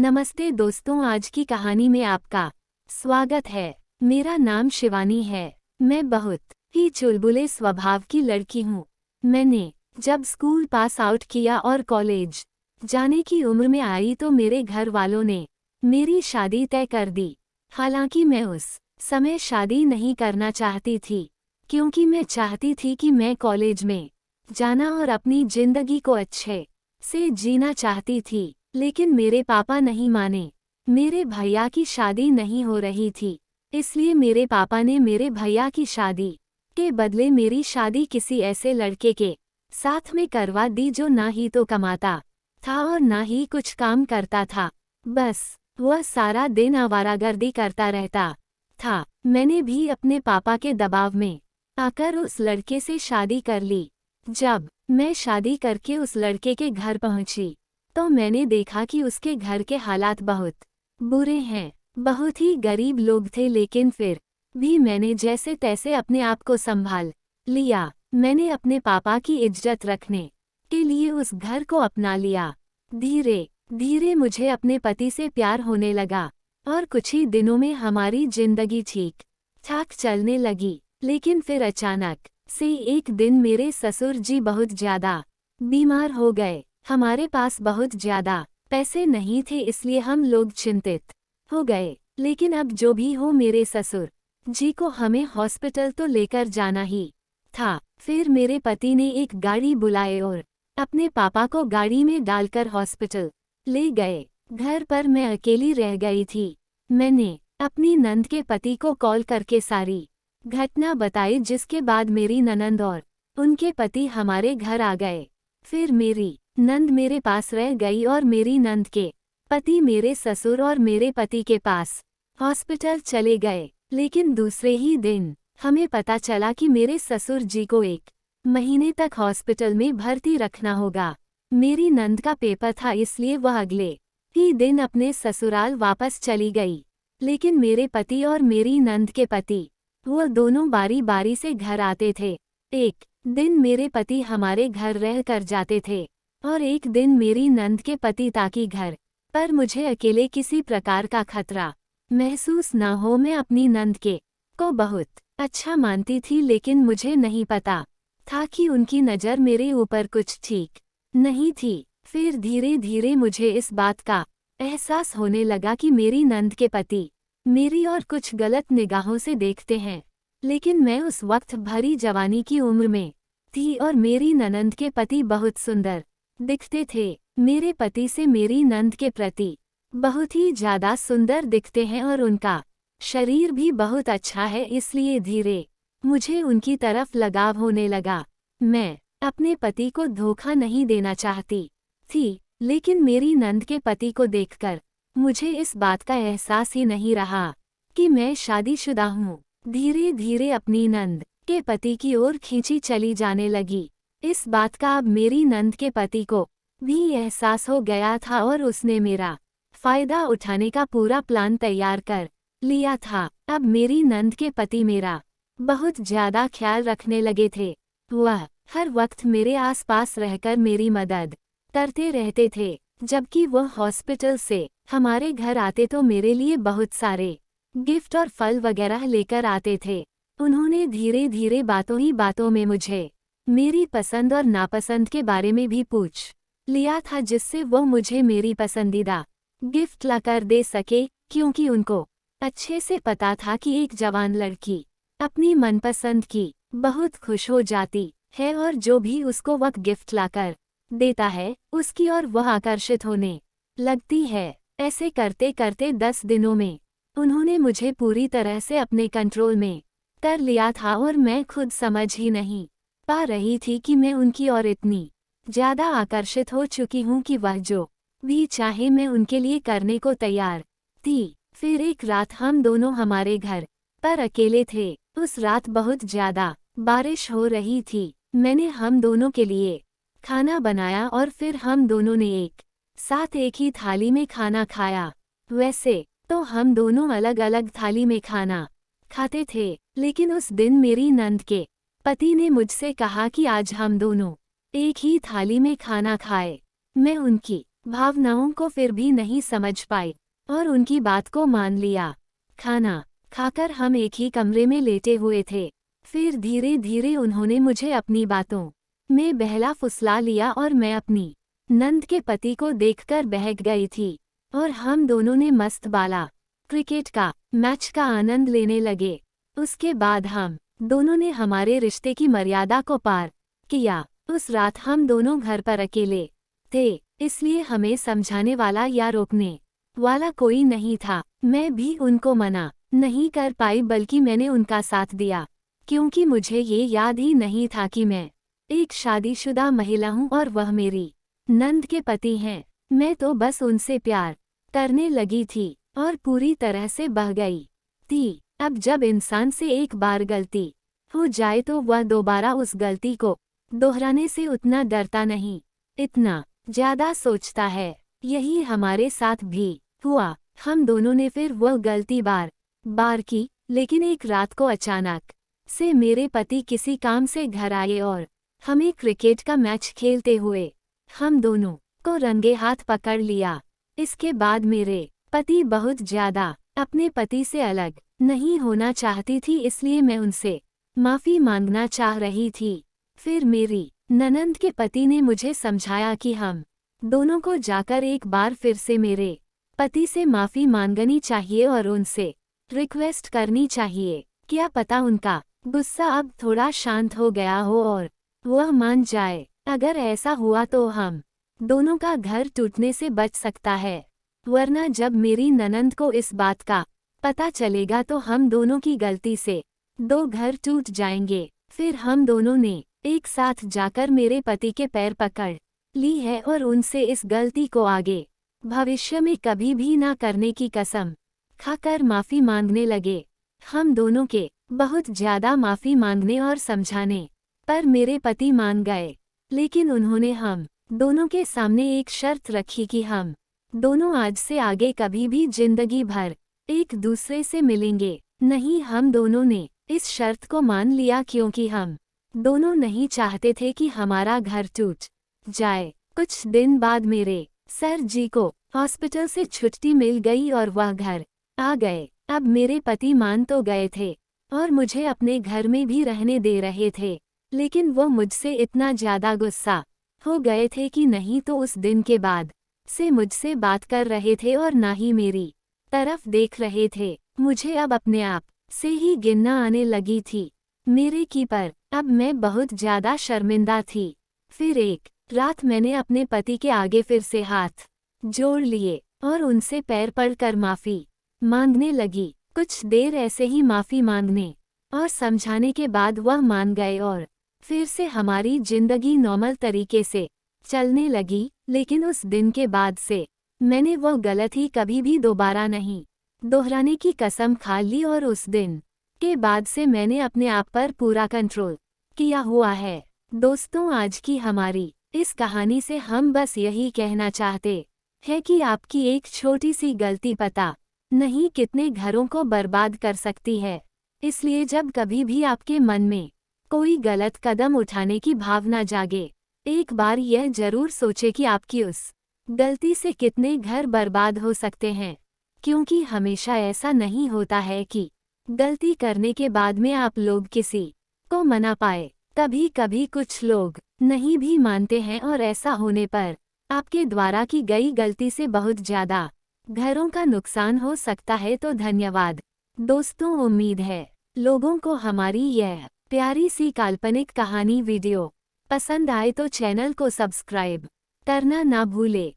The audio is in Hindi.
नमस्ते दोस्तों, आज की कहानी में आपका स्वागत है। मेरा नाम शिवानी है। मैं बहुत ही चुलबुले स्वभाव की लड़की हूँ। मैंने जब स्कूल पास आउट किया और कॉलेज जाने की उम्र में आई तो मेरे घर वालों ने मेरी शादी तय कर दी। हालांकि मैं उस समय शादी नहीं करना चाहती थी, क्योंकि मैं चाहती थी कि मैं कॉलेज में जाना और अपनी जिंदगी को अच्छे से जीना चाहती थी। लेकिन मेरे पापा नहीं माने। मेरे भैया की शादी नहीं हो रही थी, इसलिए मेरे पापा ने मेरे भैया की शादी के बदले मेरी शादी किसी ऐसे लड़के के साथ में करवा दी जो ना ही तो कमाता था और ना ही कुछ काम करता था। बस वह सारा दिन आवारागर्दी करता रहता था। मैंने भी अपने पापा के दबाव में आकर उस लड़के से शादी कर ली। जब मैं शादी करके उस लड़के के घर पहुंची तो मैंने देखा कि उसके घर के हालात बहुत बुरे हैं। बहुत ही गरीब लोग थे, लेकिन फिर भी मैंने जैसे तैसे अपने आप को संभाल लिया। मैंने अपने पापा की इज्जत रखने के लिए उस घर को अपना लिया। धीरे धीरे मुझे अपने पति से प्यार होने लगा और कुछ ही दिनों में हमारी जिंदगी ठीक ठाक चलने लगी। लेकिन फिर अचानक से एक दिन मेरे ससुर जी बहुत ज्यादा बीमार हो गए। हमारे पास बहुत ज्यादा पैसे नहीं थे, इसलिए हम लोग चिंतित हो गए। लेकिन अब जो भी हो, मेरे ससुर जी को हमें हॉस्पिटल तो लेकर जाना ही था। फिर मेरे पति ने एक गाड़ी बुलाए और अपने पापा को गाड़ी में डालकर हॉस्पिटल ले गए। घर पर मैं अकेली रह गई थी। मैंने अपनी नंद के पति को कॉल करके सारी घटना बताई, जिसके बाद मेरी ननंद और उनके पति हमारे घर आ गए। फिर मेरी नंद मेरे पास रह गई और मेरी नंद के पति मेरे ससुर और मेरे पति के पास हॉस्पिटल चले गए। लेकिन दूसरे ही दिन हमें पता चला कि मेरे ससुर जी को 1 महीने तक हॉस्पिटल में भर्ती रखना होगा। मेरी नंद का पेपर था, इसलिए वह अगले ही दिन अपने ससुराल वापस चली गई। लेकिन मेरे पति और मेरी नंद के पति वह दोनों बारी बारी से घर आते थे। एक दिन मेरे पति हमारे घर रह कर जाते थे और एक दिन मेरी नंद के पति, ताकि घर पर मुझे अकेले किसी प्रकार का खतरा महसूस न हो। मैं अपनी नंद के को बहुत अच्छा मानती थी, लेकिन मुझे नहीं पता था कि उनकी नज़र मेरे ऊपर कुछ ठीक नहीं थी। फिर धीरे धीरे मुझे इस बात का एहसास होने लगा कि मेरी नंद के पति मेरी और कुछ गलत निगाहों से देखते हैं। लेकिन मैं उस वक्त भरी जवानी की उम्र में थी और मेरी ननंद के पति बहुत सुंदर दिखते थे। मेरे पति से मेरी नंद के प्रति बहुत ही ज्यादा सुंदर दिखते हैं और उनका शरीर भी बहुत अच्छा है, इसलिए धीरे मुझे उनकी तरफ लगाव होने लगा। मैं अपने पति को धोखा नहीं देना चाहती थी, लेकिन मेरी नंद के पति को देखकर मुझे इस बात का एहसास ही नहीं रहा कि मैं शादीशुदा हूँ। धीरे धीरे अपनी नंद के पति की ओर खींची चली जाने लगी। इस बात का अब मेरी नंद के पति को भी एहसास हो गया था और उसने मेरा फायदा उठाने का पूरा प्लान तैयार कर लिया था। अब मेरी नंद के पति मेरा बहुत ज्यादा ख्याल रखने लगे थे। वह हर वक्त मेरे आसपास रहकर मेरी मदद करते रहते थे। जबकि वह हॉस्पिटल से हमारे घर आते तो मेरे लिए बहुत सारे गिफ्ट और फल वगैरह लेकर आते थे। उन्होंने धीरे धीरे बातों ही बातों में मुझे मेरी पसंद और नापसंद के बारे में भी पूछ लिया था, जिससे वो मुझे मेरी पसंदीदा गिफ्ट लाकर दे सके, क्योंकि उनको अच्छे से पता था कि एक जवान लड़की अपनी मनपसंद की बहुत खुश हो जाती है और जो भी उसको वह गिफ्ट लाकर देता है उसकी ओर वह आकर्षित होने लगती है। ऐसे करते करते 10 दिनों में उन्होंने मुझे पूरी तरह से अपने कंट्रोल में कर लिया था और मैं खुद समझ ही नहीं पा रही थी कि मैं उनकी ओर इतनी ज्यादा आकर्षित हो चुकी हूँ कि वह जो भी चाहे मैं उनके लिए करने को तैयार थी। फिर एक रात हम दोनों हमारे घर पर अकेले थे। उस रात बहुत ज्यादा बारिश हो रही थी। मैंने हम दोनों के लिए खाना बनाया और फिर हम दोनों ने एक साथ एक ही थाली में खाना खाया। वैसे तो हम दोनों अलग अलग थाली में खाना खाते थे, लेकिन उस दिन मेरी नंद के पति ने मुझसे कहा कि आज हम दोनों एक ही थाली में खाना खाए। मैं उनकी भावनाओं को फिर भी नहीं समझ पाई और उनकी बात को मान लिया। खाना खाकर हम एक ही कमरे में लेटे हुए थे। फिर धीरे धीरे उन्होंने मुझे अपनी बातों में बहला फुसला लिया और मैं अपनी नंद के पति को देखकर बहक गई थी और हम दोनों ने मस्त बाला क्रिकेट का मैच का आनंद लेने लगे। उसके बाद हम दोनों ने हमारे रिश्ते की मर्यादा को पार किया। उस रात हम दोनों घर पर अकेले थे, इसलिए हमें समझाने वाला या रोकने वाला कोई नहीं था। मैं भी उनको मना नहीं कर पाई, बल्कि मैंने उनका साथ दिया, क्योंकि मुझे ये याद ही नहीं था कि मैं एक शादीशुदा महिला हूँ और वह मेरी नंद के पति हैं। मैं तो बस उनसे प्यार करने लगी थी और पूरी तरह से बह गई थी। अब जब इंसान से एक बार गलती हो जाए तो वह दोबारा उस गलती को दोहराने से उतना डरता नहीं, इतना ज्यादा सोचता है। यही हमारे साथ भी हुआ। हम दोनों ने फिर वह गलती बार की, लेकिन एक रात को अचानक से मेरे पति किसी काम से घर आए और हमें क्रिकेट का मैच खेलते हुए हम दोनों को रंगे हाथ पकड़ लिया। इसके बाद मेरे पति बहुत ज्यादा अपने पति से अलग नहीं होना चाहती थी, इसलिए मैं उनसे माफी मांगना चाह रही थी। फिर मेरी ननंद के पति ने मुझे समझाया कि हम दोनों को जाकर एक बार फिर से मेरे पति से माफी मांगनी चाहिए और उनसे रिक्वेस्ट करनी चाहिए। क्या पता उनका गुस्सा अब थोड़ा शांत हो गया हो और वह मान जाए। अगर ऐसा हुआ तो हम दोनों का घर टूटने से बच सकता है, वरना जब मेरी ननंद को इस बात का पता चलेगा तो हम दोनों की गलती से दो घर टूट जाएंगे। फिर हम दोनों ने एक साथ जाकर मेरे पति के पैर पकड़ ली है और उनसे इस गलती को आगे भविष्य में कभी भी ना करने की कसम खाकर माफी मांगने लगे। हम दोनों के बहुत ज्यादा माफी मांगने और समझाने पर मेरे पति मान गए, लेकिन उन्होंने हम दोनों के सामने एक शर्त रखी कि हम दोनों आज से आगे कभी भी जिंदगी भर एक दूसरे से मिलेंगे नहीं। हम दोनों ने इस शर्त को मान लिया क्योंकि हम दोनों नहीं चाहते थे कि हमारा घर टूट जाए। कुछ दिन बाद मेरे सर जी को हॉस्पिटल से छुट्टी मिल गई और वह घर आ गए। अब मेरे पति मान तो गए थे और मुझे अपने घर में भी रहने दे रहे थे, लेकिन वो मुझसे इतना ज्यादा गुस्सा हो गए थे कि नहीं तो उस दिन के बाद से मुझसे बात कर रहे थे और ना ही मेरी तरफ देख रहे थे। मुझे अब अपने आप से ही गिनना आने लगी थी मेरे की पर अब मैं बहुत ज्यादा शर्मिंदा थी। फिर एक रात मैंने अपने पति के आगे फिर से हाथ जोड़ लिए और उनसे पैर पड़कर माफी मांगने लगी। कुछ देर ऐसे ही माफी मांगने और समझाने के बाद वह मान गए और फिर से हमारी जिंदगी नॉर्मल तरीके से चलने लगी। लेकिन उस दिन के बाद से मैंने वह गलती कभी भी दोबारा नहीं दोहराने की कसम खा ली और उस दिन के बाद से मैंने अपने आप पर पूरा कंट्रोल किया हुआ है। दोस्तों, आज की हमारी इस कहानी से हम बस यही कहना चाहते हैं कि आपकी एक छोटी सी गलती पता नहीं कितने घरों को बर्बाद कर सकती है। इसलिए जब कभी भी आपके मन में कोई गलत कदम उठाने की भावना जागे, एक बार यह जरूर सोचे कि आपकी उस गलती से कितने घर बर्बाद हो सकते हैं, क्योंकि हमेशा ऐसा नहीं होता है कि गलती करने के बाद में आप लोग किसी को मना पाए। कभी कभी कुछ लोग नहीं भी मानते हैं और ऐसा होने पर आपके द्वारा की गई गलती से बहुत ज्यादा घरों का नुकसान हो सकता है। तो धन्यवाद दोस्तों, उम्मीद है लोगों को हमारी यह प्यारी सी काल्पनिक कहानी वीडियो पसंद आए तो चैनल को सब्सक्राइब करना ना भूले।